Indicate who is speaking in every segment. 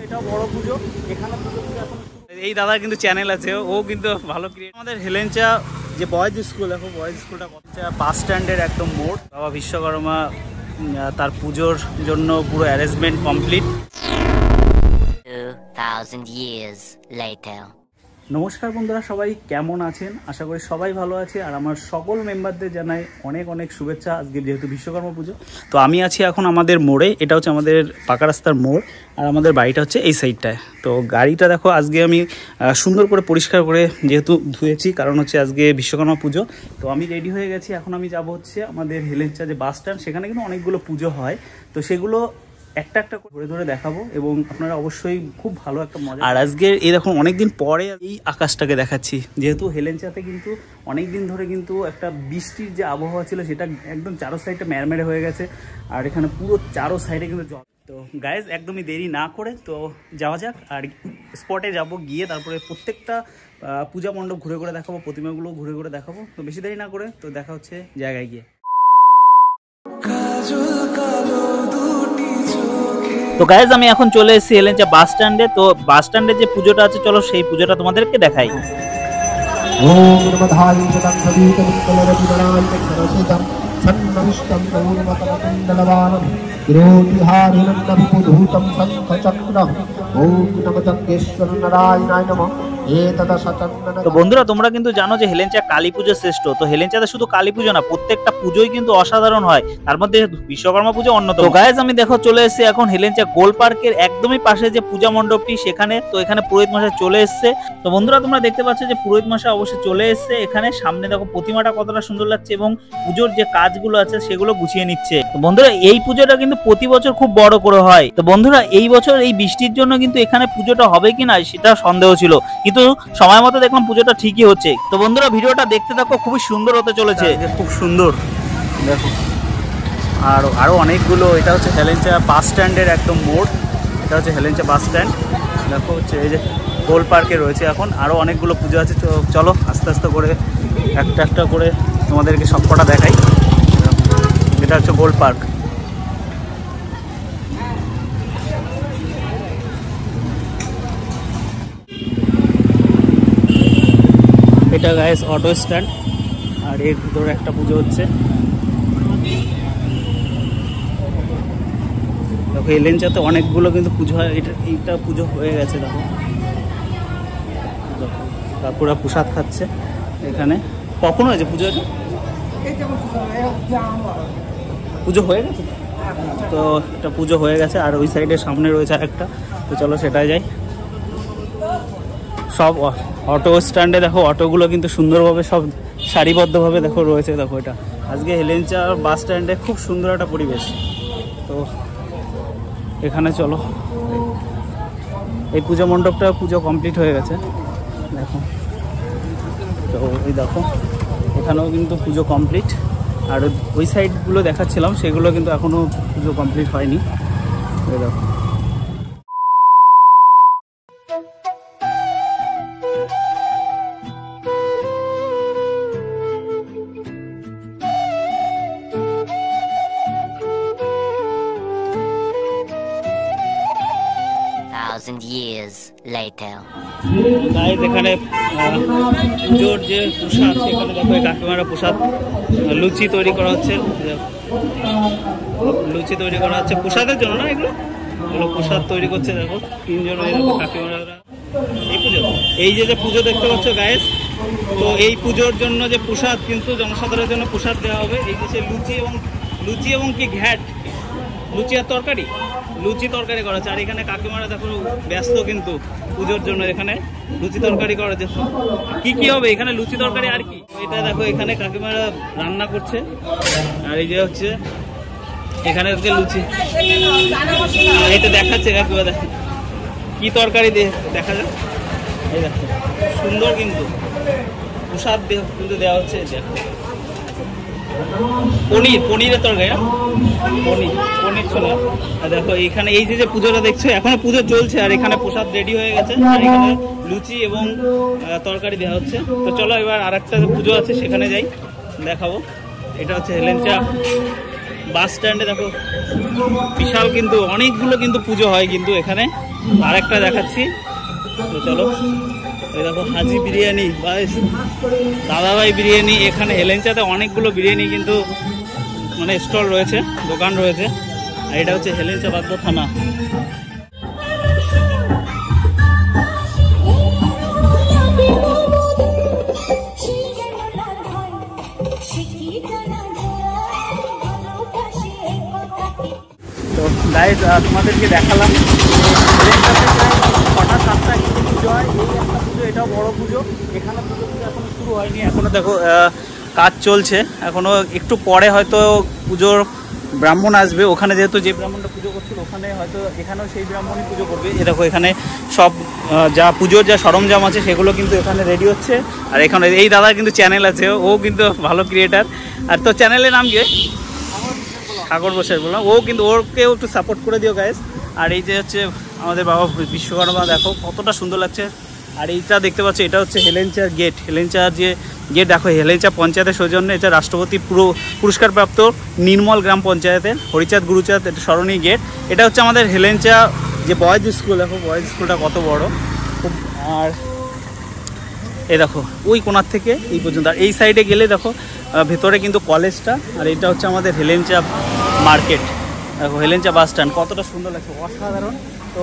Speaker 1: এটা বড় পুজো, এখানে এই দাদার কিন্তু চ্যানেল আছে, ও কিন্তু ভালো ক্রিয়েট। আমাদের হেলেঞ্চা যে বয়েজ স্কুল, দেখো বয়েজ স্কুলটা বাস স্ট্যান্ডের একদম মোড়। বাবা বিশ্বকর্মা তার পুজোর জন্য পুরো অ্যারেঞ্জমেন্ট কমপ্লিট।
Speaker 2: 2000 years later.
Speaker 1: নমস্কার বন্ধুরা, সবাই কেমন আছেন? আশা করি সবাই ভালো আছে। আর আমার সকল মেম্বারদের জানাই অনেক অনেক শুভেচ্ছা। আজকে যেহেতু বিশ্বকর্মা পুজো, তো আমি আছি এখন আমাদের মোড়ে। এটা হচ্ছে আমাদের পাকা রাস্তার মোড়, আর আমাদের বাড়িটা হচ্ছে এই সাইডটায়। তো গাড়িটা দেখো আজকে আমি সুন্দর করে পরিষ্কার করে যেহেতু ধুয়েছি, কারণ হচ্ছে আজকে বিশ্বকর্মা পুজো। তো আমি রেডি হয়ে গেছি, এখন আমি যাব হচ্ছে আমাদের হেলেঞ্চা যে বাস স্ট্যান্ড, সেখানে কিন্তু অনেকগুলো পুজো হয়। তো সেগুলো একটা একটা ধরে ধরে দেখাবো, এবং আপনারা অবশ্যই খুব ভালো একটা মজা। আর আজকে এই দেখুন অনেকদিন পরে এই আকাশটাকে দেখাচ্ছি, যেহেতু হেলেঞ্চাতে কিন্তু অনেক দিন ধরে কিন্তু একটা বৃষ্টির যে আবহাওয়া ছিল, সেটা একদম চারো সাইডটা ম্যারমেরে হয়ে গেছে। আর এখানে পুরো চারো সাইডে কিন্তু জল। তো গাইজ একদমই দেরি না করে তো যাওয়া যাক, আর স্পটে যাব, গিয়ে তারপরে প্রত্যেকটা পূজা মণ্ডপ ঘুরে ঘুরে দেখাবো, প্রতিমাগুলো ঘুরে ঘুরে দেখাবো। তো বেশি দেরি না করে তো দেখা হচ্ছে জায়গায় গিয়ে। তো গাইজ আমি এখন চলে এসেছি হেলেঞ্চা বাস স্ট্যান্ডে। তো বাস স্ট্যান্ডে যে পুজোটা আছে, চলো সেই পুজোটা তোমাদেরকে দেখাই। তো বন্ধুরা তোমরা কিন্তু জানো যে হেলেঞ্চা কালী পুজো শ্রেষ্ঠ। তো হেলেঞ্চাতে শুধু কালী পুজো না, প্রত্যেকটা পুজোই কিন্তু অসাধারণ হয়, তার মধ্যে বিশ্বকর্মা পুজো অন্যতম। তো গাইজ আমি দেখো চলে এসেছি এখন হেলেঞ্চা গোল পার্কের একদমই পাশে যে পূজা মণ্ডপটি, সেখানে। তো এখানে পুরোহিত মশাই চলে এসছে। তো বন্ধুরা তোমরা দেখতে পাচ্ছ যে পুরোহিত মশাই অবশ্যই চলে এসছে এখানে। সামনে দেখো প্রতিমাটা কতটা সুন্দর লাগছে, এবং পুজোর যে কাজগুলো আছে সেগুলো গুছিয়ে নিচ্ছে। তো বন্ধুরা এই পুজোটা কিন্তু প্রতি বছর খুব বড় করে হয়। তো বন্ধুরা এই বছর এই বৃষ্টির জন্য কিন্তু এখানে পুজোটা হবে কিনা সেটা সন্দেহ ছিল, কিন্তু সময় মতো দেখলাম পুজোটা ঠিকই হচ্ছে। তো বন্ধুরা ভিডিওটা দেখতে থাকো, খুবই সুন্দর হতে চলেছে, খুব সুন্দর দেখো। আর আরো অনেকগুলো, এটা হচ্ছে হেলেঞ্চা বাস স্ট্যান্ডের একদম মোড়। এটা হচ্ছে হেলেঞ্চা বাস স্ট্যান্ড, দেখো হচ্ছে এই যে গোল পার্কে রয়েছে। এখন আরো অনেকগুলো পুজো আছে, চলো আস্তে আস্তে করে একটা একটা করে তোমাদেরকে সবকটা দেখাই। এটা হচ্ছে গোল পার্ক। এটা গাইস অটো স্ট্যান্ড, আর এর ভিতরে একটা পুজো হচ্ছে। দেখো হেলেঞ্চাতে অনেকগুলো কিন্তু পুজো হয়, এইটা পুজো হয়ে গেছে। দেখো পুরো প্রসাদ খাচ্ছে এখানে। কখন হয়েছে পুজো? পুজো হয়ে গেছে, তো এটা পুজো হয়ে গেছে। আর ওই সাইডের সামনে রয়েছে একটা, তো চলো সেটাই যাই। সব অটো স্ট্যান্ডে দেখো অটোগুলো কিন্তু সুন্দরভাবে সব সারিবদ্ধভাবে দেখো রয়েছে। দেখো এটা আজকে হেলেঞ্চা বাস স্ট্যান্ডে খুব সুন্দর একটা পরিবেশ। তো এখানে চলো, এই পুজো মণ্ডপটা পুজো কমপ্লিট হয়ে গেছে দেখো। তো এই দেখো এখানেও কিন্তু পুজো কমপ্লিট। আর ওই সাইডগুলো দেখাচ্ছিলাম, সেগুলো কিন্তু এখনও পুজো কমপ্লিট হয়নি। এই দেখো
Speaker 2: years later.
Speaker 1: গাইস এখানে পুজোর যে প্রসাদ, সেখানে দেখো কাকিমারা প্রসাদ লুচি তৈরি করা হচ্ছে। লুচি তৈরি করা হচ্ছে প্রসাদের জন্য না, এগুলো প্রসাদ তৈরি করছে। দেখো তিনজন কাকিমারা এই পুজো, এই যে পুজো দেখতে পাচ্ছ গাইস, তো এই পুজোর জন্য যে প্রসাদ কিন্তু জনসাধারণের জন্য প্রসাদ দেওয়া হবে। এই যে লুচি এবং কি ঘ্যাট, লুচি আর তরকারি, লুচি তরকারি করা হচ্ছে। আর এখানে কাকিমারা দেখো ব্যস্ত কিন্তু পুজোর জন্য, এখানে লুচি তরকারি করা হচ্ছে। কি কি হবে এখানে? লুচি তরকারি আর কি। এটা দেখো এখানে কাকিমারা রান্না করছে। আর এই যে হচ্ছে এখানে হচ্ছে লুচি, এটা দেখাচ্ছে কাকিমা, দেখো কি তরকারি দিয়ে দেখা যায়। এই দেখো সুন্দর কিন্তু প্রসাদ কিন্তু দেওয়া হচ্ছে। দেখো পনিরের তরকারি, পনির ছোলা। দেখো এখানে এই যে পুজোটা দেখছো, এখনো পুজো চলছে, আর এখানে প্রসাদ রেডি হয়ে গেছে। আর এখানে লুচি এবং তরকারি দেওয়া হচ্ছে। তো চলো এবার আর একটা পুজো আছে, সেখানে যাই, দেখাবো। এটা হচ্ছে হেলেঞ্চা বাস স্ট্যান্ডে দেখো বিশাল কিন্তু অনেকগুলো কিন্তু পুজো হয় কিন্তু এখানে। আরেকটা দেখাচ্ছি, তো চলো। এই দেখো হাজি বিরিয়ানি বা দাদাভাই বিরিয়ানি, এখানে হেলেঞ্চাতে অনেকগুলো বিরিয়ানি কিন্তু মানে স্টল রয়েছে, দোকান রয়েছে। আর এটা হচ্ছে হেলেঞ্চা বাগদা থানা। তো গাইস তোমাদেরকে দেখালাম ছটা সাতটা কিন্তু পুজো হয়। এই একটা পুজো, এটাও বড় পুজো। এখানে পুজো এখনো শুরু হয়নি, এখনো দেখো কাজ চলছে। এখনো একটু পরে হয়তো পুজোর ব্রাহ্মণ আসবে। ওখানে যেহেতু যে ব্রাহ্মণটা পুজো করছিল ওখানে হয়তো এখানেও সেই ব্রাহ্মণই পুজো করবে। এ দেখো এখানে সব যা পুজোর যা সরঞ্জাম আছে সেগুলো কিন্তু এখানে রেডি হচ্ছে। আর এখানে এই দাদার কিন্তু চ্যানেল আছে, ও কিন্তু ভালো ক্রিয়েটার। আর তো চ্যানেলের নাম কি? সাগর বসার বললাম। ও কিন্তু ওরকেও একটু সাপোর্ট করে দিও গাইস। আর এই যে হচ্ছে আমাদের বাবা বিশ্বকর্মা, দেখো কতটা সুন্দর লাগছে। আর এইটা দেখতে পাচ্ছ, এটা হচ্ছে হেলেঞ্চার গেট। হেলেঞ্চার যে গেট দেখো, হেলেঞ্চা পঞ্চায়েতের সৌজন্যে এটা রাষ্ট্রপতি পুরস্কারপ্রাপ্ত নির্মল গ্রাম পঞ্চায়েতের হরিচাঁদ গুরুচাঁদ এটা স্মরণীয় গেট। এটা হচ্ছে আমাদের হেলেঞ্চা যে বয়েজ স্কুল, দেখো বয়েজ স্কুলটা কত বড়। আর এই দেখো ওই কোণার থেকে এই পর্যন্ত। আর এই সাইডে গেলে দেখো ভেতরে কিন্তু কলেজটা। আর এটা হচ্ছে আমাদের হেলেঞ্চা মার্কেট, দেখো হেলেঞ্চা বাস স্ট্যান্ড, কতটা সুন্দর লাগছে, অসাধারণ। তো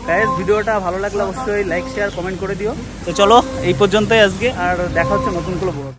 Speaker 1: গাইস ভিডিওটা ভালো লাগলে অবশ্যই লাইক শেয়ার কমেন্ট করে দিও। তো চলো এই পর্যন্তই আজকে, আর দেখা হচ্ছে নতুন কোনো ব্লগ।